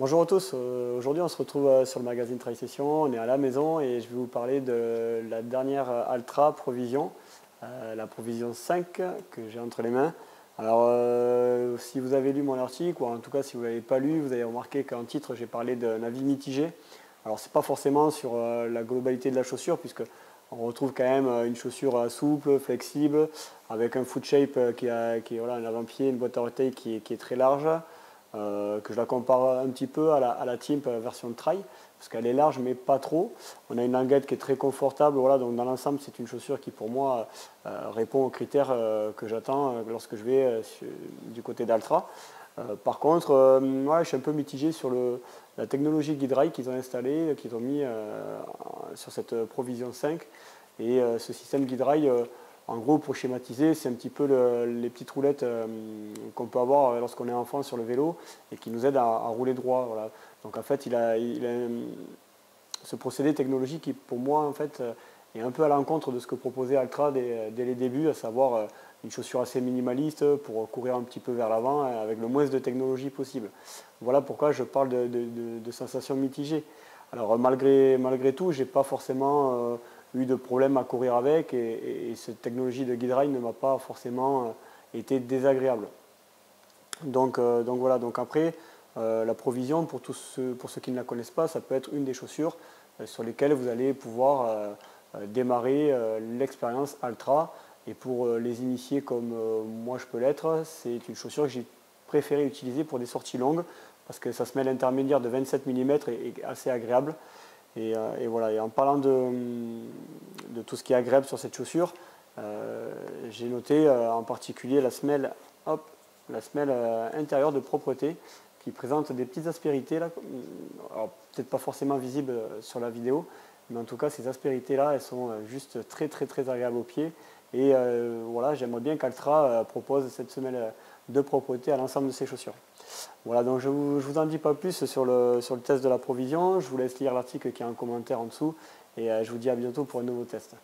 Bonjour à tous, aujourd'hui on se retrouve sur le magazine Trail Session, on est à la maison et je vais vous parler de la dernière Altra Provision, la Provision 5 que j'ai entre les mains. Alors si vous avez lu mon article, ou en tout cas si vous ne l'avez pas lu, vous avez remarqué qu'en titre j'ai parlé d'un avis mitigé. Alors c'est pas forcément sur la globalité de la chaussure, puisque on retrouve quand même une chaussure souple, flexible, avec un foot shape qui est voilà, un avant-pied, une boîte à orteils qui est très large. Que je la compare un petit peu à la Timp version Trail, parce qu'elle est large mais pas trop. On a une languette qui est très confortable, voilà, donc dans l'ensemble c'est une chaussure qui pour moi répond aux critères que j'attends lorsque je vais du côté d'Altra. Par contre, ouais, je suis un peu mitigé sur la technologie Guide-Rail qu'ils ont installée, qu'ils ont mis sur cette Provision 5. Et ce système Guide-Rail, en gros, pour schématiser, c'est un petit peu les petites roulettes qu'on peut avoir lorsqu'on est enfant sur le vélo et qui nous aident à rouler droit. Voilà. Donc en fait, il a ce procédé technologique qui, pour moi, en fait, est un peu à l'encontre de ce que proposait Altra dès les débuts, à savoir une chaussure assez minimaliste pour courir un petit peu vers l'avant avec le moins de technologie possible. Voilà pourquoi je parle de sensations mitigées. Alors malgré tout, j'ai pas forcément eu de problème à courir avec et cette technologie de Guide-Rail ne m'a pas forcément été désagréable. Donc voilà, donc après, la provision, pour ceux qui ne la connaissent pas, ça peut être une des chaussures sur lesquelles vous allez pouvoir démarrer l'expérience Altra. Et pour les initiés comme moi je peux l'être, c'est une chaussure que j'ai préféré utiliser pour des sorties longues parce que ça se met à l'intermédiaire de 27 mm et est assez agréable. Et voilà, et en parlant de tout ce qui est agréable sur cette chaussure, j'ai noté en particulier la semelle, hop, la semelle intérieure de propreté qui présente des petites aspérités là, alors peut-être pas forcément visibles sur la vidéo, mais en tout cas ces aspérités là elles sont juste très agréables au pied et voilà, j'aimerais bien qu'Altra propose cette semelle de propreté à l'ensemble de ses chaussures. Voilà, donc je vous en dis pas plus sur le test de la provision, je vous laisse lire l'article qui est en commentaire en dessous et je vous dis à bientôt pour un nouveau test.